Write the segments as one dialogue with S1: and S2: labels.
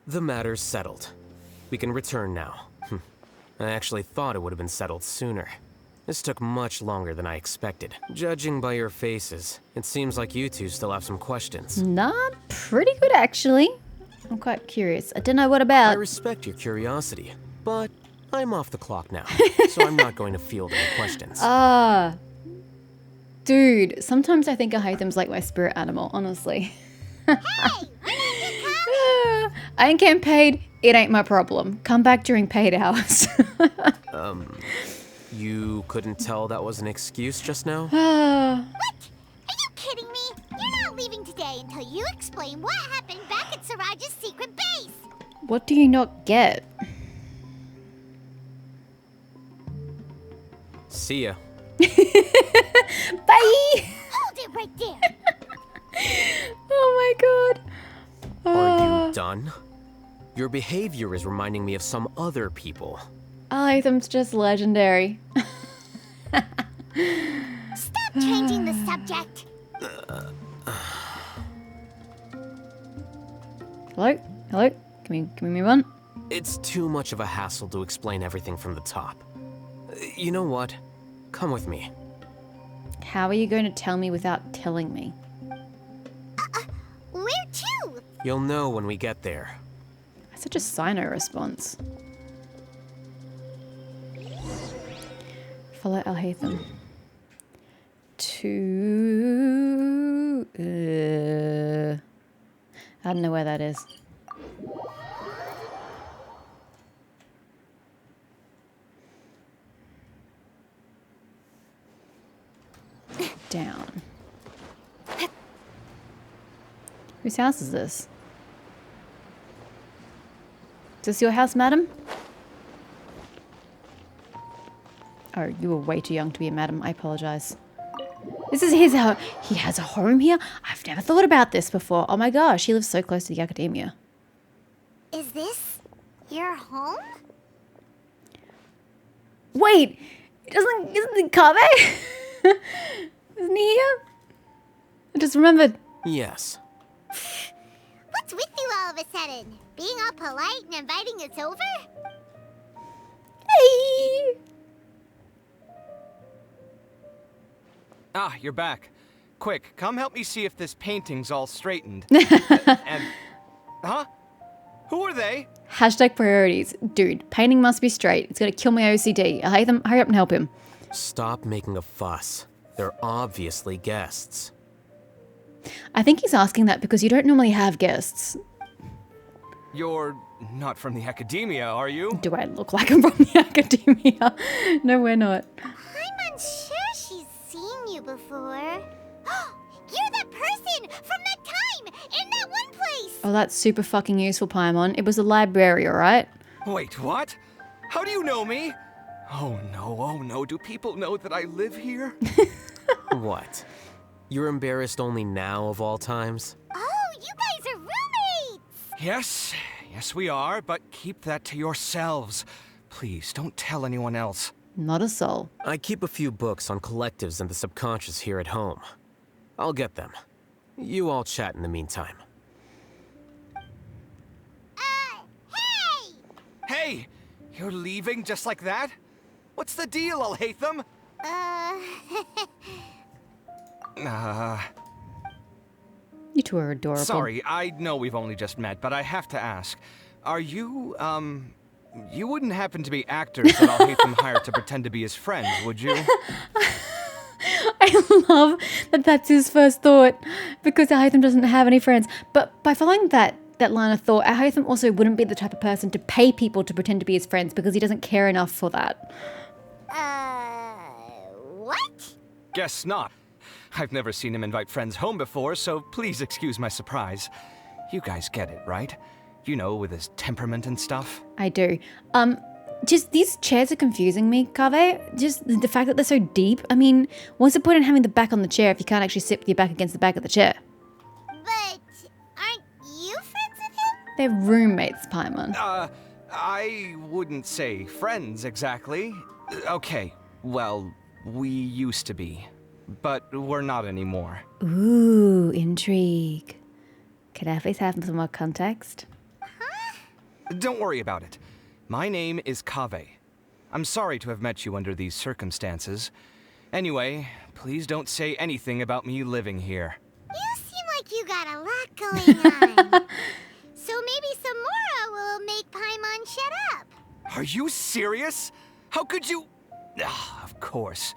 S1: The matter's settled. We can return now. I actually thought it would have been settled sooner. This took much longer than I expected. Judging by your faces, it seems like you two still have some questions.
S2: Nah, pretty good actually. I'm quite curious. I don't know what about.
S1: I respect your curiosity, but I'm off the clock now, so I'm not going to field any questions.
S2: Dude, sometimes I think Aether's like my spirit animal, honestly.
S3: Hey, when are you coming?
S2: I ain't getting paid, it ain't my problem. Come back during paid hours.
S1: You couldn't tell that was an excuse just now?
S3: What? Are you kidding me? You're not leaving today until you explain what happened back at Siraj's secret base.
S2: What do you not get?
S1: See ya.
S2: Bye!
S3: Hold it right there.
S2: Oh my god.
S1: Are you done? Your behavior is reminding me of some other people.
S2: Aether's just legendary.
S3: Stop changing the subject.
S2: Hello? Hello? Can we move on?
S1: It's too much of a hassle to explain everything from the top. You know what? Come with me.
S2: How are you going to tell me without telling me?
S3: Where to?
S1: You'll know when we get there.
S2: Such a Sino response. Follow Alhaitham. To... I don't know where that is. Down. Whose house is this? Is this your house, madam? Oh, you were way too young to be a madam. I apologize. This is his house. He has a home here? I've never thought about this before. Oh my gosh, he lives so close to the academia.
S3: Is this your home?
S2: Wait! Isn't Kave? Isn't he here? I just remembered.
S1: Yes.
S3: What's with you all of a sudden? Being all polite and inviting us over?
S2: Hey!
S4: Ah, you're back. Quick, come help me see if this painting's all straightened. And... Huh? Who are they?
S2: Hashtag priorities. Dude, painting must be straight. It's gonna kill my OCD. Alhaitham, hurry up and help him.
S1: Stop making a fuss. They're obviously guests.
S2: I think he's asking that because you don't normally have guests.
S4: You're not from the academia, are you?
S2: Do I look like I'm from the academia? No, we're not.
S3: I'm unsure she's seen you before. You're that person from that time in that one place.
S2: Oh, that's super fucking useful, Paimon. It was a library, alright?
S4: Wait, what? How do you know me? Oh no, do people know that I live here?
S1: What? You're embarrassed only now of all times?
S3: Oh, you guys are roommates.
S4: Yes we are, but keep that to yourselves. Please, don't tell anyone else.
S2: Not a soul.
S1: I keep a few books on collectives and the subconscious here at home. I'll get them. You all chat in the meantime.
S3: Hey!
S4: Hey! You're leaving just like that? What's the deal, Alhaitham?
S2: You two are adorable.
S4: Sorry, I know we've only just met, but I have to ask. Are you, you wouldn't happen to be actors that Alhaitham hired to pretend to be his friends, would you?
S2: I love that that's his first thought because Alhaitham doesn't have any friends. But by following that line of thought, Alhaitham also wouldn't be the type of person to pay people to pretend to be his friends because he doesn't care enough for that.
S3: What?
S4: Guess not. I've never seen him invite friends home before, so please excuse my surprise. You guys get it, right? You know, with his temperament and stuff.
S2: I do. Just these chairs are confusing me, Kave. Just the fact that they're so deep. I mean, what's the point in having the back on the chair if you can't actually sit with your back against the back of the chair?
S3: But aren't you friends with him?
S2: They're roommates, Paimon.
S4: I wouldn't say friends exactly. Okay, well, we used to be. But we're not anymore.
S2: Ooh, intrigue. Could I please have some more context?
S3: Huh?
S4: Don't worry about it. My name is Kaveh. I'm sorry to have met you under these circumstances. Anyway, please don't say anything about me living here.
S3: You seem like you got a lot going on. So maybe Samora will make Paimon shut up.
S4: Are you serious? How could you... Ah, of course.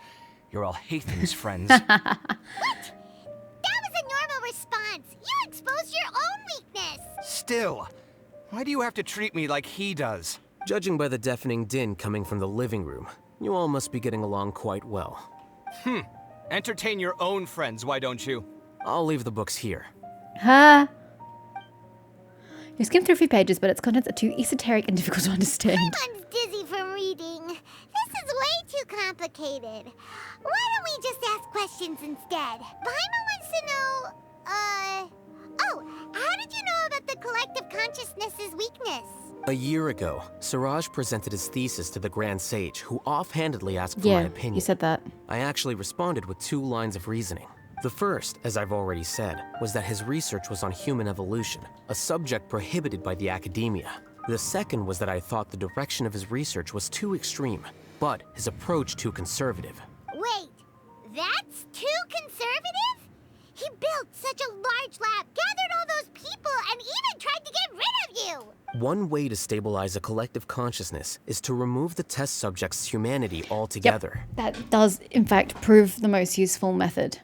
S4: You're Alhaitham's friends.
S3: What? That was a normal response. You exposed your own weakness.
S4: Still, why do you have to treat me like he does?
S1: Judging by the deafening din coming from the living room, you all must be getting along quite well.
S4: Entertain your own friends, why don't you?
S1: I'll leave the books here.
S2: Huh? You skimmed through a few pages, but its contents are too esoteric and difficult to understand.
S3: Paimon's dizzy from reading. This is way too complicated. Why don't we just ask questions instead? Paimon wants to know, Oh, how did you know about the collective consciousness's weakness?
S1: A year ago, Siraj presented his thesis to the Grand Sage, who offhandedly asked for my
S2: Yeah,
S1: opinion.
S2: you said that.
S1: I actually responded with 2 lines of reasoning. The first, as I've already said, was that his research was on human evolution, a subject prohibited by the academia. The second was that I thought the direction of his research was too extreme, but his approach too conservative.
S3: Wait, that's too conservative? He built such a large lab, gathered all those people, and even tried to get rid of you!
S1: One way to stabilize a collective consciousness is to remove the test subject's humanity altogether.
S2: That does, in fact, prove the most useful method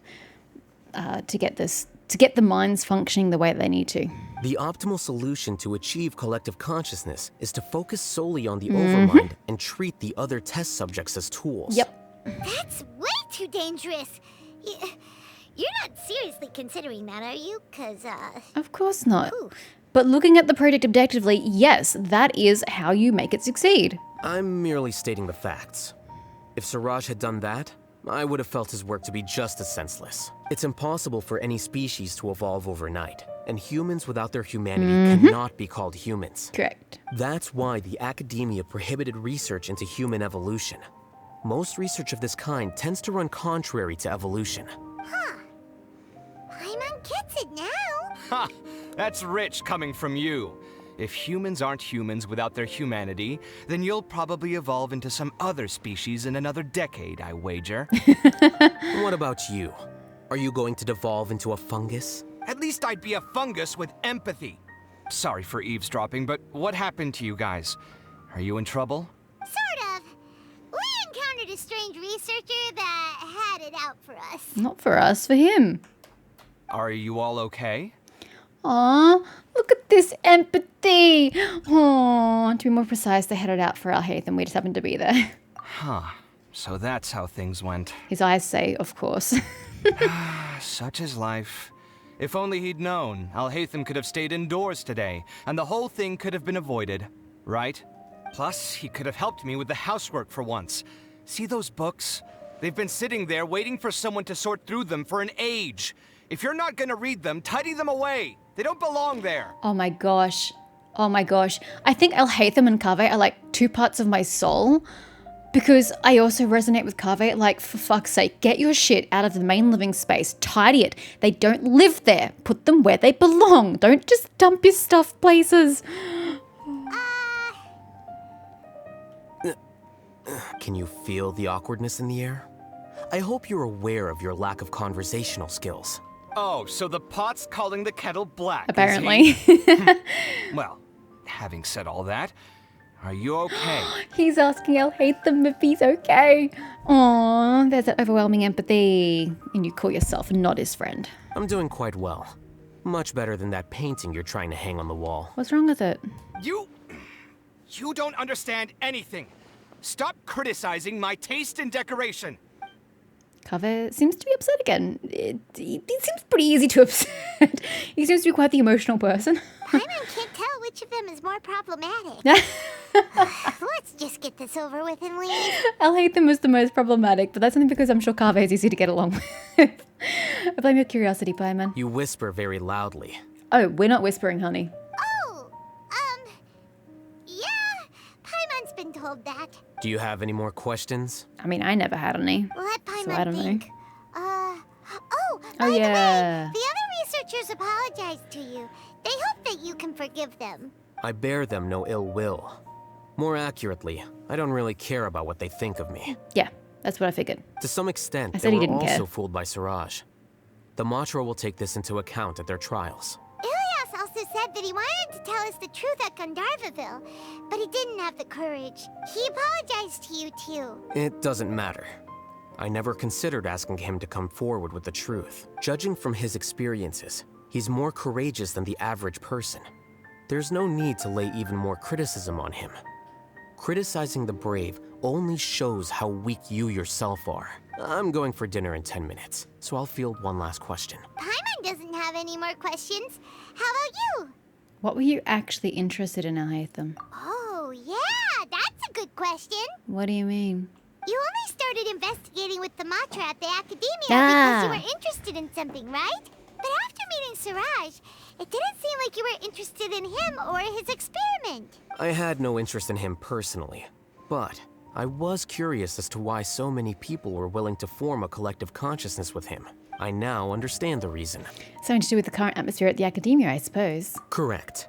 S2: to get the minds functioning the way they need to.
S1: The optimal solution to achieve collective consciousness is to focus solely on the overmind and treat the other test subjects as tools.
S2: Yep.
S3: That's way too dangerous. You're not seriously considering that, are you?
S2: Of course not.
S3: Ooh.
S2: But looking at the project objectively, yes, that is how you make it succeed.
S1: I'm merely stating the facts. If Siraj had done that, I would have felt his work to be just as senseless. It's impossible for any species to evolve overnight, and humans without their humanity cannot be called humans.
S2: Correct.
S1: That's why the academia prohibited research into human evolution. Most research of this kind tends to run contrary to evolution.
S3: Paimon gets it now.
S4: Ha! That's rich coming from you. If humans aren't humans without their humanity, then you'll probably evolve into some other species in another decade, I wager.
S1: What about you? Are you going to devolve into a fungus?
S4: At least I'd be a fungus with empathy. Sorry for eavesdropping, but what happened to you guys? Are you in trouble?
S3: Sort of. We encountered a strange researcher that had it out for us.
S2: Not for us, for him.
S4: Are you all okay?
S2: Aw, look at this empathy. Aw, to be more precise, they had it out for Alhaitham. We just happened to be there.
S4: Huh. So that's how things went.
S2: His eyes say, of course.
S4: Such is life. If only he'd known, Alhaitham could have stayed indoors today, and the whole thing could have been avoided, right? Plus, he could have helped me with the housework for once. See those books? They've been sitting there waiting for someone to sort through them for an age. If you're not gonna read them, tidy them away. They don't belong there.
S2: Oh my gosh. Oh my gosh. I think Alhaitham and Kaveh are like 2 parts of my soul. Because I also resonate with Kaveh, like, for fuck's sake, get your shit out of the main living space, tidy it. They don't live there. Put them where they belong. Don't just dump your stuff places.
S1: Can you feel the awkwardness in the air? I hope you're aware of your lack of conversational skills.
S4: Oh, so the pot's calling the kettle black. is
S2: Apparently.
S4: he? Well, having said all that, are you okay?
S2: He's asking Alhaitham if he's okay. Aw, there's that overwhelming empathy. And you call yourself not his friend.
S1: I'm doing quite well. Much better than that painting you're trying to hang on the wall.
S2: What's wrong with it?
S4: You don't understand anything. Stop criticizing my taste in decoration.
S2: Kaveh seems to be upset again. It seems pretty easy to upset. He seems to be quite the emotional person.
S3: Paimon can't tell which of them is more problematic. Let's just get this over with and leave.
S2: Alhaitham is the most problematic, but that's only because I'm sure Kaveh is easy to get along with. I blame your curiosity, Paimon.
S1: You whisper very loudly.
S2: Oh, we're not whispering, honey.
S3: Oh, yeah, Paimon's been told that.
S1: Do you have any more questions?
S2: I mean, I never had any.
S3: Let Paimon
S2: So I don't know.
S3: think. By
S2: yeah.
S3: the way, the other researchers apologized to you. They hope that you can forgive them.
S1: I bear them no ill will. More accurately, I don't really care about what they think of me.
S2: Yeah, that's what I figured.
S1: To some extent,
S2: I
S1: they
S2: said he
S1: were
S2: didn't
S1: also
S2: care.
S1: fooled by Siraj. The Matra will take this into account at their trials.
S3: Ilias also said that he wanted to tell us the truth at Gandharvaville, but he didn't have the courage. He apologized to you too.
S1: It doesn't matter. I never considered asking him to come forward with the truth. Judging from his experiences, he's more courageous than the average person. There's no need to lay even more criticism on him. Criticizing the brave only shows how weak you yourself are. I'm going for dinner in 10 minutes, so I'll field one last question.
S3: Paimon doesn't have any more questions. How about you?
S2: What were you actually interested in, Alhaitham?
S3: Oh, yeah, that's a good question.
S2: What do you mean?
S3: You only started investigating with the Matra at the Academia
S2: Ah.
S3: because you were interested in something, right? But after meeting Siraj, it didn't seem like you were interested in him or his experiment.
S1: I had no interest in him personally, but I was curious as to why so many people were willing to form a collective consciousness with him. I now understand the reason.
S2: Something to do with the current atmosphere at the Academia, I suppose.
S1: Correct.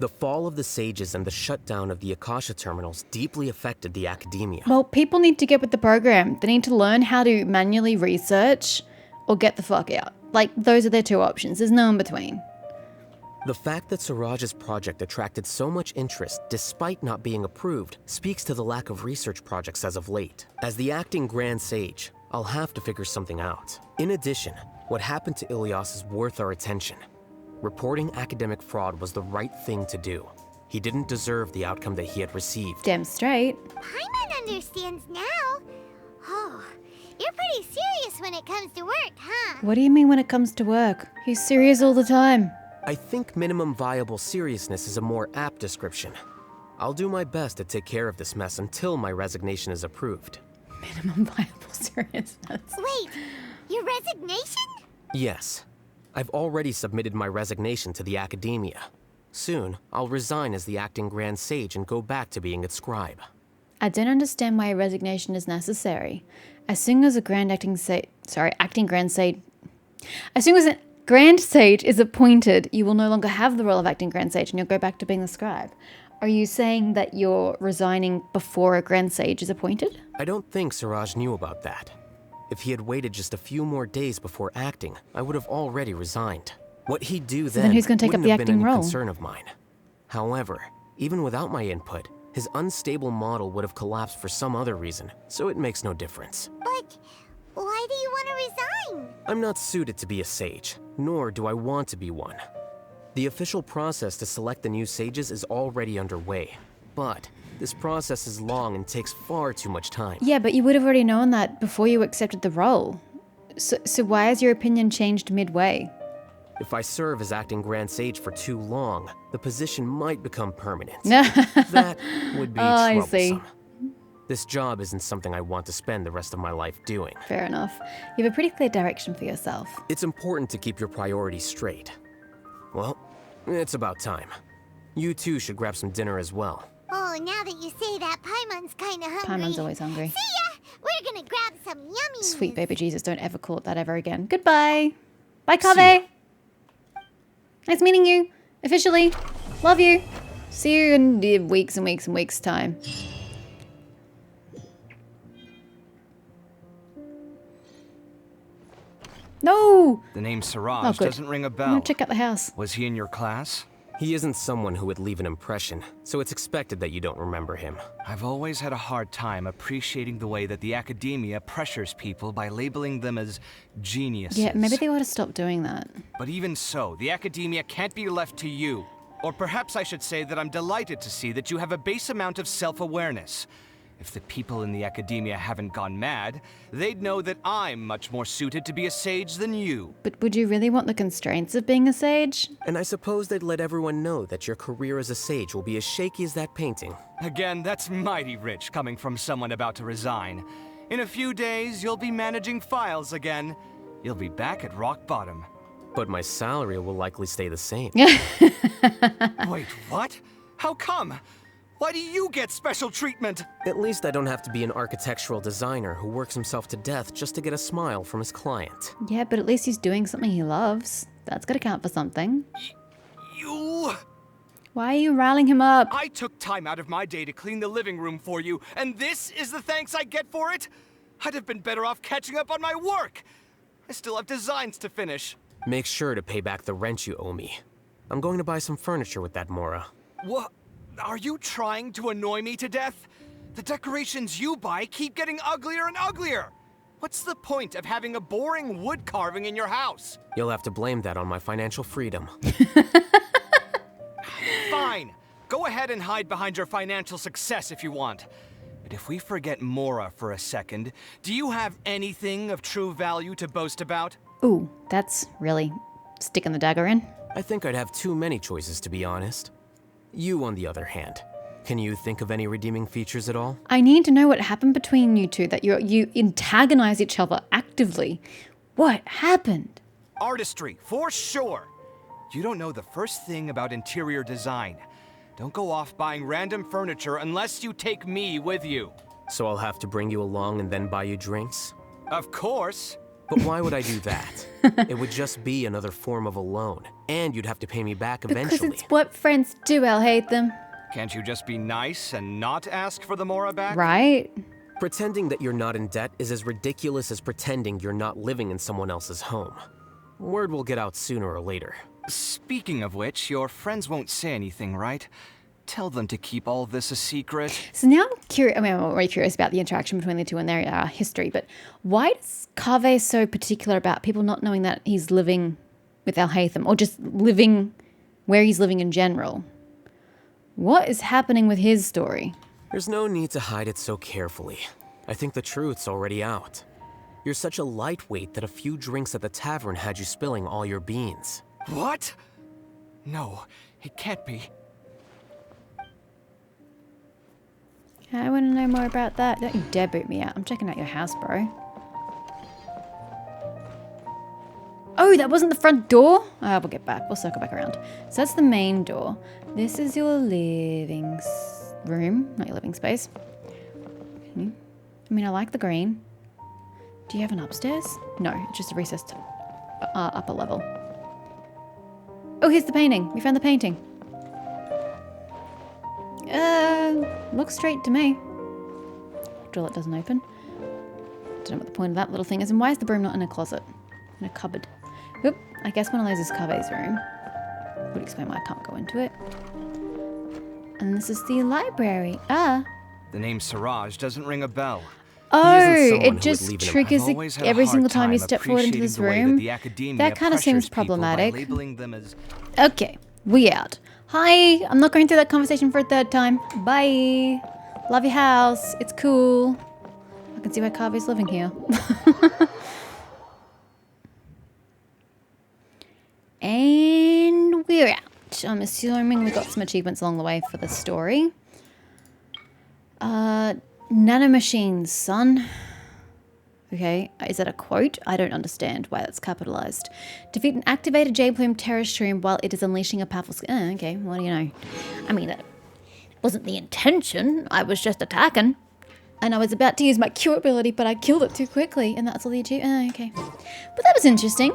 S1: The fall of the sages and the shutdown of the Akasha terminals deeply affected the Academia.
S2: Well, people need to get with the program. They need to learn how to manually research or get the fuck out. Like, those are their two options. There's no in between.
S1: The fact that Siraj's project attracted so much interest despite not being approved speaks to the lack of research projects as of late. As the acting Grand Sage, I'll have to figure something out. In addition, what happened to Ilias is worth our attention. Reporting academic fraud was the right thing to do. He didn't deserve the outcome that he had received.
S2: Damn straight.
S3: Paimon understands now. Oh, you're pretty serious when it comes to work, huh?
S2: What do you mean when it comes to work? He's serious all the time.
S1: I think minimum viable seriousness is a more apt description. I'll do my best to take care of this mess until my resignation is approved.
S2: Minimum viable seriousness.
S3: Wait, your resignation?
S1: Yes. I've already submitted my resignation to the Academia. Soon, I'll resign as the acting Grand Sage and go back to being its scribe.
S2: I don't understand why a resignation is necessary. As soon as a acting Grand Sage... As soon as a Grand Sage is appointed, you will no longer have the role of acting Grand Sage and you'll go back to being the scribe. Are you saying that you're resigning before a Grand Sage is appointed?
S1: I don't think Siraj knew about that. If he had waited just a few more days before acting, I would have already resigned. What he'd do
S2: then who's gonna take up
S1: wouldn't
S2: the
S1: have been
S2: acting
S1: any
S2: role?
S1: concern of mine. However, even without my input, his unstable model would have collapsed for some other reason, so it makes no difference.
S3: But why do you want to resign?
S1: I'm not suited to be a sage, nor do I want to be one. The official process to select the new sages is already underway, but this process is long and takes far too much time.
S2: Yeah, but you would have already known that before you accepted the role. So why has your opinion changed midway?
S1: If I serve as acting Grand Sage for too long, the position might become permanent. That would be
S2: I
S1: troublesome.
S2: see.
S1: This job isn't something I want to spend the rest of my life doing.
S2: Fair enough. You have a pretty clear direction for yourself.
S1: It's important to keep your priorities straight. Well, it's about time. You two should grab some dinner as well.
S3: Oh, now that you say that, Paimon's kind of hungry.
S2: Paimon's always hungry.
S3: See ya! We're gonna grab some yummies.
S2: Sweet baby Jesus, don't ever call it that ever again. Goodbye. Bye,
S1: See ya.
S2: Kave. Nice meeting you. Officially. Love you. See you in weeks and weeks and weeks' time. No!
S4: The name
S2: Oh,
S4: Siraj
S2: good.
S4: doesn't ring a
S2: I'm
S4: bell.
S2: gonna check out the house.
S4: Was he in your class?
S1: He isn't someone who would leave an impression, so it's expected that you don't remember him.
S4: I've always had a hard time appreciating the way that the Academia pressures people by labeling them as geniuses.
S2: Yeah, maybe they ought to stop doing that.
S4: But even so, the Academia can't be left to you. Or perhaps I should say that I'm delighted to see that you have a base amount of self-awareness. If the people in the Academia haven't gone mad, they'd know that I'm much more suited to be a sage than you.
S2: But would you really want the constraints of being a sage?
S1: And I suppose they'd let everyone know that your career as a sage will be as shaky as that painting.
S4: Again, that's mighty rich coming from someone about to resign. In a few days, you'll be managing files again. You'll be back at rock bottom.
S1: But my salary will likely stay the same.
S4: Wait, what? How come? Why do you get special treatment?
S1: At least I don't have to be an architectural designer who works himself to death just to get a smile from his client.
S2: Yeah, but at least he's doing something he loves. That's gotta count for something.
S4: You...
S2: Why are you riling him up?
S4: I took time out of my day to clean the living room for you, and this is the thanks I get for it? I'd have been better off catching up on my work. I still have designs to finish.
S1: Make sure to pay back the rent you owe me. I'm going to buy some furniture with that, Mora.
S4: What? Are you trying to annoy me to death? The decorations you buy keep getting uglier and uglier. What's the point of having a boring wood carving in your house?
S1: You'll have to blame that on my financial freedom.
S4: Fine. Go ahead and hide behind your financial success if you want. But if we forget Mora for a second, do you have anything of true value to boast about?
S2: Ooh, that's really sticking the dagger in.
S1: I think I'd have too many choices, to be honest. You, on the other hand, can you think of any redeeming features at all?
S2: I need to know what happened between you two, that you antagonize each other actively. What happened?
S4: Artistry, for sure. You don't know the first thing about interior design. Don't go off buying random furniture unless you take me with you.
S1: So I'll have to bring you along and then buy you drinks?
S4: Of course.
S1: But why would I do that? It would just be another form of a loan, and you'd have to pay me back eventually.
S2: Because it's what friends do, I'll hate them.
S4: Can't you just be nice and not ask for the Mora back?
S2: Right?
S1: Pretending that you're not in debt is as ridiculous as pretending you're not living in someone else's home. Word will get out sooner or later.
S4: Speaking of which, your friends won't say anything, right? Tell them to keep all this a secret.
S2: So now I'm curious, I'm already curious about the interaction between the two and their history, but why is Kaveh so particular about people not knowing that he's living with Alhaitham, or just living where he's living in general? What is happening with his story?
S1: There's no need to hide it so carefully. I think the truth's already out. You're such a lightweight that a few drinks at the tavern had you spilling all your beans.
S4: What? No, it can't be.
S2: I want to know more about that. Don't you dare boot me out. I'm checking out your house, bro. Oh, that wasn't the front door? We'll get back. We'll circle back around. So that's the main door. This is your living room, not your living space. Okay. I mean, I like the green. Do you have an upstairs? No, it's just a recessed upper level. Oh, here's the painting. We found the painting. Looks straight to me. Door that doesn't open. Don't know what the point of that little thing is. And why is the broom not in a closet? In a cupboard? Oop, I guess one of those is Kaveh's room. Would explain why I can't go into it. And this is the library.
S4: The name Siraj doesn't ring a bell.
S2: Oh,
S1: someone who
S2: it
S1: would
S2: just
S1: leave an
S2: triggers
S4: I've always had a
S2: every
S4: hard
S2: single time you
S4: time
S2: step forward into
S4: appreciating
S2: this
S4: the way
S2: room.
S4: the academia
S2: That kind of seems
S4: pressures people by
S2: problematic.
S4: labeling them as...
S2: Okay, we out. Hi, I'm not going through that conversation for a third time. Bye. Love your house. It's cool. I can see why Kaveh's living here. And we're out. I'm assuming we got some achievements along the way for the story. Nanomachines, son. Okay, is that a quote? I don't understand why that's capitalized. Defeat an activated J-Plume terrorist room while it is unleashing a powerful... okay, what do you know? I mean, that wasn't the intention. I was just attacking. And I was about to use my Q ability, but I killed it too quickly. And that's all the achievement. Okay. But that was interesting.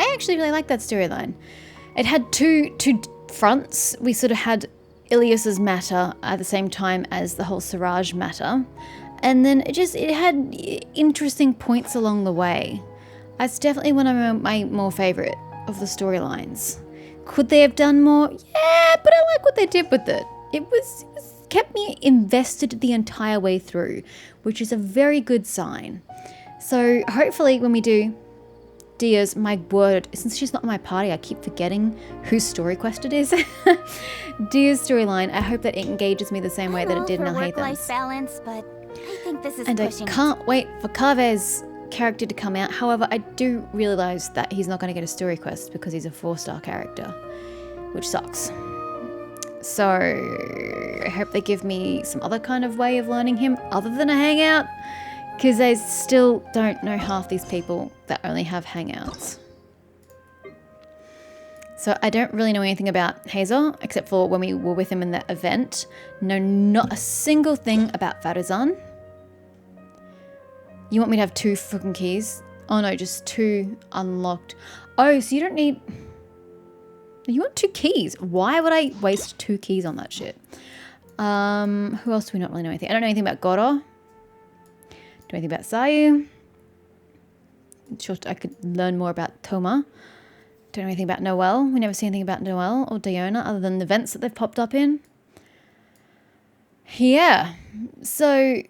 S2: I actually really liked that storyline. It had two fronts. We sort of had Ilias's matter at the same time as the whole Siraj matter. And then it had interesting points along the way. It's definitely one of my more favorite of the storylines. Could they have done more? Yeah, but I like what they did with it. It kept me invested the entire way through, which is a very good sign. So hopefully when we do Dia's, my word, since she's not in my party, I keep forgetting whose story quest it is. Dia's storyline, I hope that it engages me the same way that it did in
S3: work-life
S2: Alhaitham's.
S3: balance, but I think this is
S2: And I
S3: pushing it.
S2: can't wait for Kaveh's character to come out. However, I do realize that he's not going to get a story quest because he's a 4-star character, which sucks. So I hope they give me some other kind of way of learning him other than a hangout, because I still don't know half these people that only have hangouts. So I don't really know anything about Hazel, except for when we were with him in that event. Know not a single thing about Farazan. You want me to have 2 freaking keys? Oh no, just 2 unlocked. Oh, so you don't need... You want 2 keys. Why would I waste 2 keys on that shit? Who else do we not really know anything? I don't know anything about Goro. Don't know anything about Sayu. Sure, I could learn more about Toma. Don't know anything about Noelle. We never see anything about Noelle or Diona other than the events that they've popped up in. Yeah. So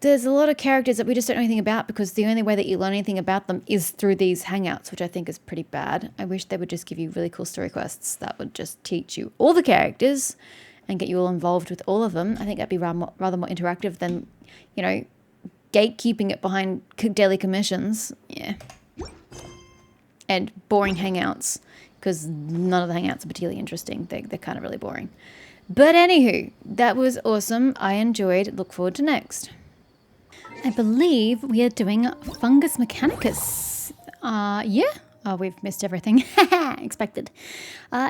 S2: there's a lot of characters that we just don't know anything about because the only way that you learn anything about them is through these hangouts, which I think is pretty bad. I wish they would just give you really cool story quests that would just teach you all the characters and get you all involved with all of them. I think that'd be rather more interactive than, you know, gatekeeping it behind daily commissions. Yeah. And boring hangouts, because none of the hangouts are particularly interesting. They're kind of really boring. But anywho, that was awesome. I enjoyed. Look forward to next. I believe we are doing Fungus Mechanicus. Yeah. Oh, we've missed everything. Expected.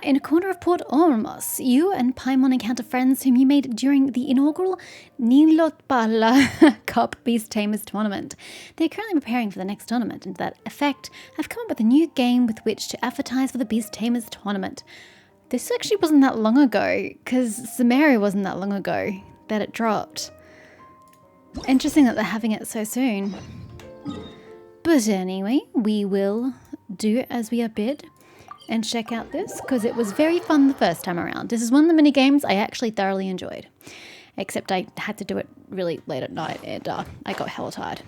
S2: In a corner of Port Ormos, you and Paimon encounter friends whom you made during the inaugural Nilotpala Cup Beast Tamers tournament. They're currently preparing for the next tournament, and to that effect, have come up with a new game with which to advertise for the Beast Tamers tournament. This actually wasn't that long ago, because Samaria wasn't that long ago that it dropped. Interesting that they're having it so soon. But anyway, we will do as we are bid and check out this because it was very fun the first time around. This is one of the mini games I actually thoroughly enjoyed. Except I had to do it really late at night and I got hella tired.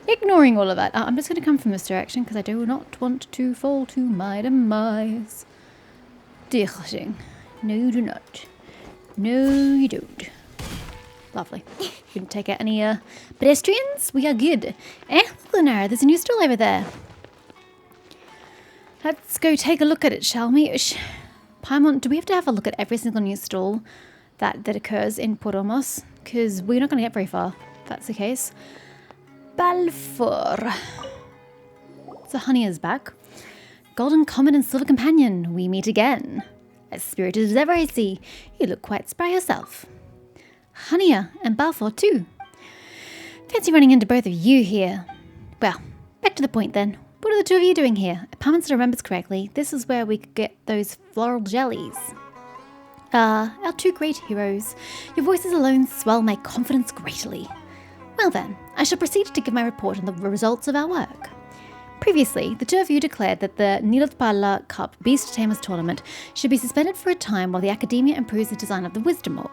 S2: Ignoring all of that, I'm just going to come from this direction because I do not want to fall to my demise. No, you do not. No, you don't. Lovely. Didn't take out any pedestrians. We are good. Lunara, there's a new stall over there. Let's go take a look at it, shall we? Paimon, do we have to have a look at every single new stall that occurs in Port Ormos? Because we're not going to get very far, if that's the case. Balfour. So Honey is back. Golden Comet and Silver Companion, we meet again. As spirited as ever, I see. You look quite spry yourself. Hania and Balfour too. Fancy running into both of you here. Well, back to the point then. What are the two of you doing here? If Paimon remembers correctly, this is where we could get those floral jellies. Our two great heroes. Your voices alone swell my confidence greatly. Well then, I shall proceed to give my report on the results of our work. Previously, the two of you declared that the Nilotpala Cup Beast Tamers tournament should be suspended for a time while the Academia improves the design of the Wisdom Orb.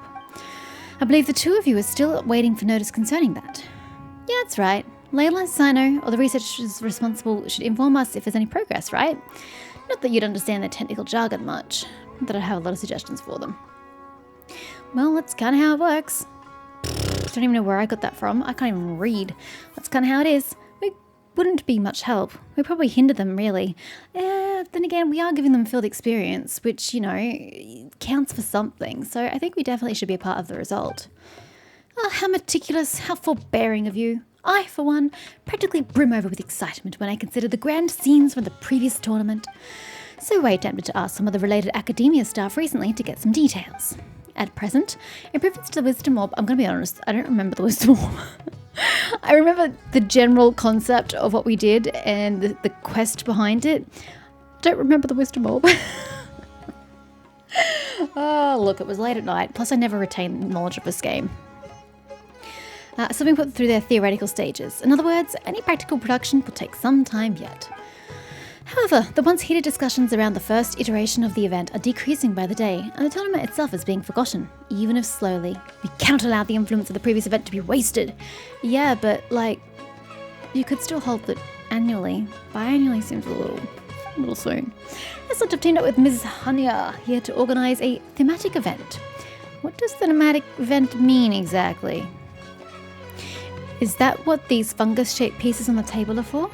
S2: I believe the two of you are still waiting for notice concerning that. Yeah, that's right. Layla, Sino, or the researchers responsible should inform us if there's any progress, right? Not that you'd understand their technical jargon much, not that I'd have a lot of suggestions for them. Well, that's kind of how it works. I don't even know where I got that from. I can't even read. That's kind of how it is. We wouldn't be much help. We'd probably hinder them, really. Then again, we are giving them field experience, which, you know, counts for something. So I think we definitely should be a part of the result. Oh, how meticulous, how forbearing of you. I, for one, practically brim over with excitement when I consider the grand scenes from the previous tournament. So I attempted to ask some of the related academia staff recently to get some details. At present, improvements to the Wisdom Orb, I'm going to be honest, I don't remember the Wisdom Orb. I remember the general concept of what we did and the quest behind it. Don't remember the Wisdom Orb. Oh, look, it was late at night. Plus, I never retained knowledge of this game. So being put through their theoretical stages. In other words, any practical production will take some time yet. However, the once heated discussions around the first iteration of the event are decreasing by the day, and the tournament itself is being forgotten, even if slowly. We cannot allow the influence of the previous event to be wasted. Yeah, but, like, you could still hold it annually. Biannually seems a little soon. I sort of teamed up with Ms. Hania here to organise a thematic event. What does thematic event mean exactly? Is that what these fungus-shaped pieces on the table are for?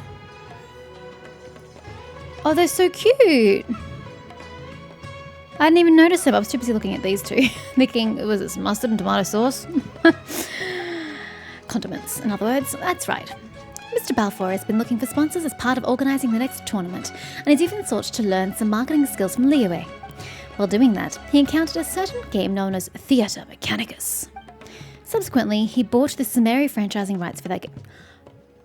S2: Oh, they're so cute! I didn't even notice them. I was too busy looking at these two. Thinking, was it mustard and tomato sauce? Condiments, in other words. That's right. Mr. Balfour has been looking for sponsors as part of organising the next tournament, and has even sought to learn some marketing skills from Liyue. While doing that, he encountered a certain game known as Theatre Mechanicus. Subsequently, he bought the Sumeri franchising rights for that game.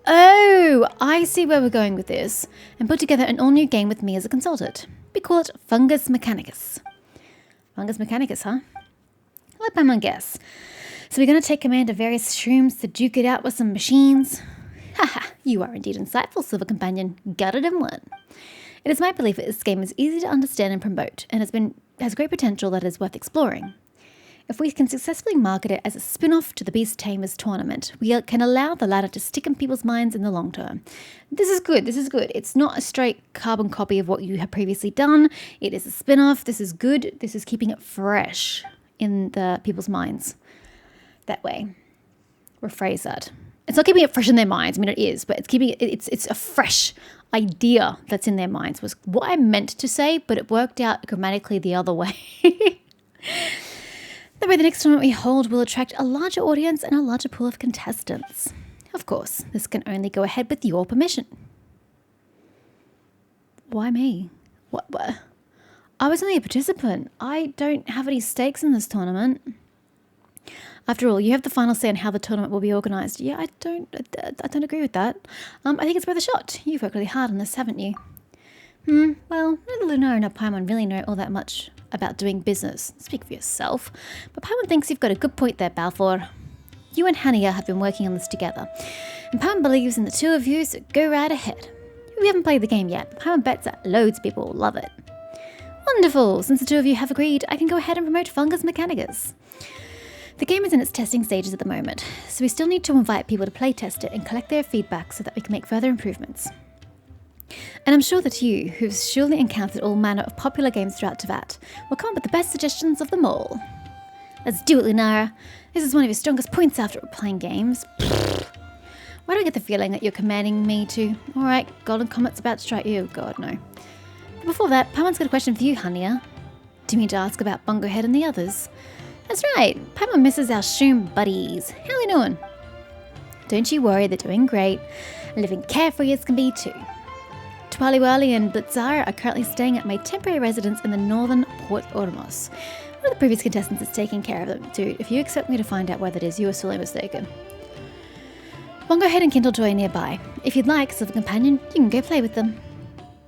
S2: Oh, I see where we're going with this. And put together an all-new game with me as a consultant. We call it Fungus Mechanicus. Fungus Mechanicus, huh? Let Paimon guess. So we're going to take command of various shrooms to duke it out with some machines? Haha, you are indeed insightful, Silver Companion. Got it in one. It is my belief that this game is easy to understand and promote, and has great potential that is worth exploring. If we can successfully market it as a spin-off to the Beast Tamers tournament, we can allow the latter to stick in people's minds in the long term. This is good, this is good. It's not a straight carbon copy of what you have previously done. It is a spin-off. This is good. This is keeping it fresh in the people's minds. That way. Rephrase that. It's not keeping it fresh in their minds. I mean, it is, but it's keeping it, it's a fresh idea that's in their minds was what I meant to say, but it worked out grammatically the other way. That way the next tournament we hold will attract a larger audience and a larger pool of contestants. Of course, this can only go ahead with your permission. Why me? What? I was only a participant. I don't have any stakes in this tournament. After all, you have the final say on how the tournament will be organised. Yeah, I don't agree with that. I think it's worth a shot. You've worked really hard on this, haven't you? Well, neither Lunara nor Paimon really know all that much about doing business. Speak for yourself. But Paimon thinks you've got a good point there, Balfour. You and Hania have been working on this together. And Paimon believes in the two of you, so go right ahead. We haven't played the game yet, but Paimon bets that loads of people will love it. Wonderful! Since the two of you have agreed, I can go ahead and promote Fungus Mechanicus. The game is in its testing stages at the moment, so we still need to invite people to play test it and collect their feedback so that we can make further improvements. And I'm sure that you, who've surely encountered all manner of popular games throughout Teyvat, will come up with the best suggestions of them all. Let's do it, Lunara. This is one of your strongest points after playing games. Why do I get the feeling that you're commanding me to? Alright, Golden Comet's about to strike you. God, no. But before that, Paimon's got a question for you, Hania. Do you mean to ask about Bungohead and the others? That's right, Paimon misses our shroom buddies. How are they doing? Don't you worry, they're doing great. And living carefree as can be too. Twaliwali and Blitzara are currently staying at my temporary residence in the northern Port Ormos. One of the previous contestants is taking care of them. Dude, if you expect me to find out where that is, you are sorely mistaken. Bungohead and Kindlejoy are nearby. If you'd like, Silver Companion, you can go play with them.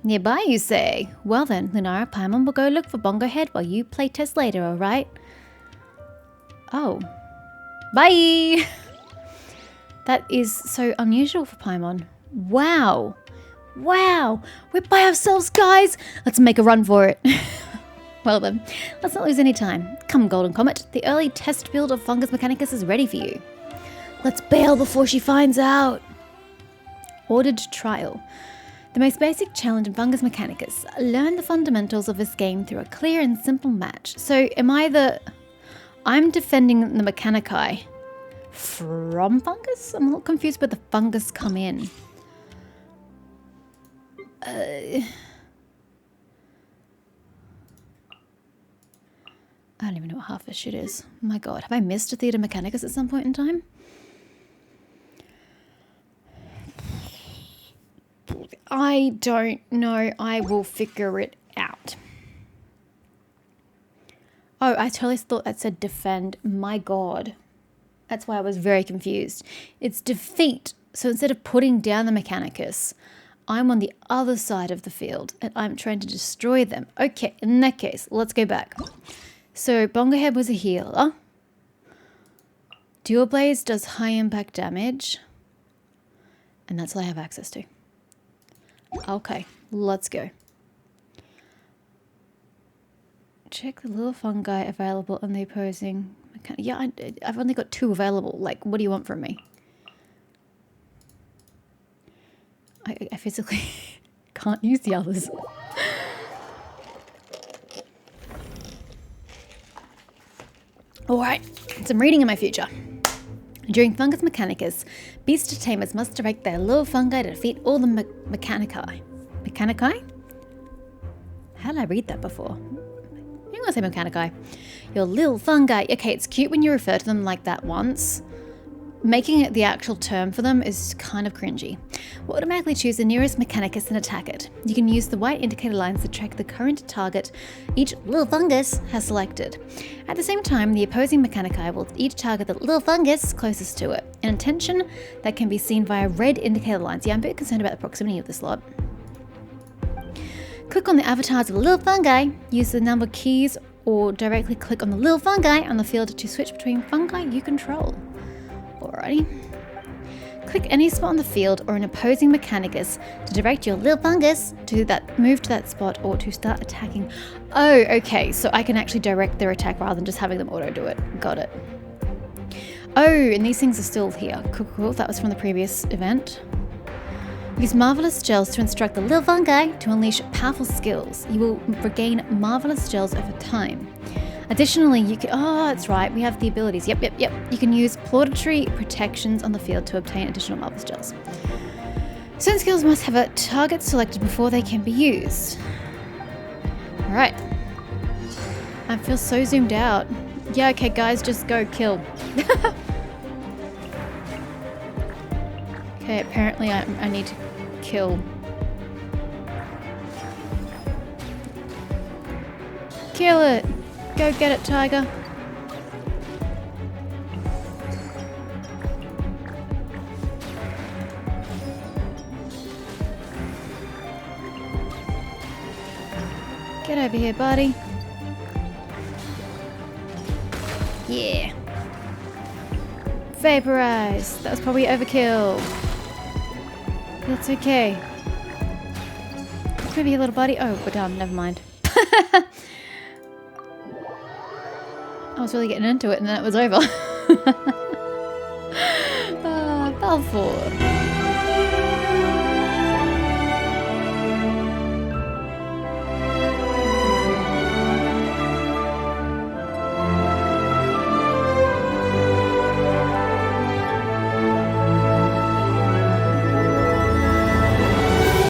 S2: Nearby, you say? Well then, Lunara, Paimon will go look for Bungohead while you play test later, alright? Oh. Bye! That is so unusual for Paimon. Wow! Wow! We're by ourselves, guys! Let's make a run for it. Well then, let's not lose any time. Come, Golden Comet. The early test build of Fungus Mechanicus is ready for you. Let's bail before she finds out. Ordered trial. The most basic challenge in Fungus Mechanicus. Learn the fundamentals of this game through a clear and simple match. So, I'm defending the Mechanici from Fungus? I'm a little confused where the Fungus come in. I don't even know what half this shit is. My god, have I missed a Theatre Mechanicus at some point in time? I don't know. I will figure it out. Oh, I totally thought that said defend. My god. That's why I was very confused. It's defeat. So instead of putting down the Mechanicus, I'm on the other side of the field and I'm trying to destroy them. Okay, in that case, let's go back. So Bungohead was a healer. Dual Blaze does high impact damage. And that's all I have access to. Okay, let's go. Check the little fungi available on the opposing. Yeah, I've only got 2 available. Like, what do you want from me? I physically can't use the others. Alright, some reading in my future. During Fungus Mechanicus, beast tamers must direct their little fungi to defeat all the Mechanici. Mechanici? How did I read that before? I'm gonna say Mechanici. Your little fungi. Okay, it's cute when you refer to them like that once. making it the actual term for them is kind of cringy. We'll automatically choose the nearest Mechanicus and attack it. You can use the white indicator lines to track the current target each little fungus has selected. At the same time, the opposing Mechanici will each target the little fungus closest to it, an intention that can be seen via red indicator lines. Yeah, I'm a bit concerned about the proximity of this lot. Click on the avatars of the little fungi, use the number keys, or directly click on the little fungi on the field to switch between fungi you control. Alrighty. Click any spot on the field or an opposing Mechanicus to direct your little fungus to move to that spot or to start attacking. Oh, okay, so I can actually direct their attack rather than just having them auto do it. Got it. Oh, and these things are still here. Cool. That was from the previous event. Use marvelous gels to instruct the little fungi to unleash powerful skills. You will regain marvelous gels over time. Additionally, you can, that's right, we have the abilities. Yep. You can use plauditory protections on the field to obtain additional marvelous gels. Certain skills must have a target selected before they can be used. Alright. I feel so zoomed out. Yeah, okay guys, just go kill. Okay, apparently I need to kill. Kill it! Go get it, tiger. Get over here, buddy. Yeah. Vaporize. That was probably overkill. That's okay. Come here, little buddy. Oh, we're done. Never mind. I was really getting into it and then it was over. Balfour.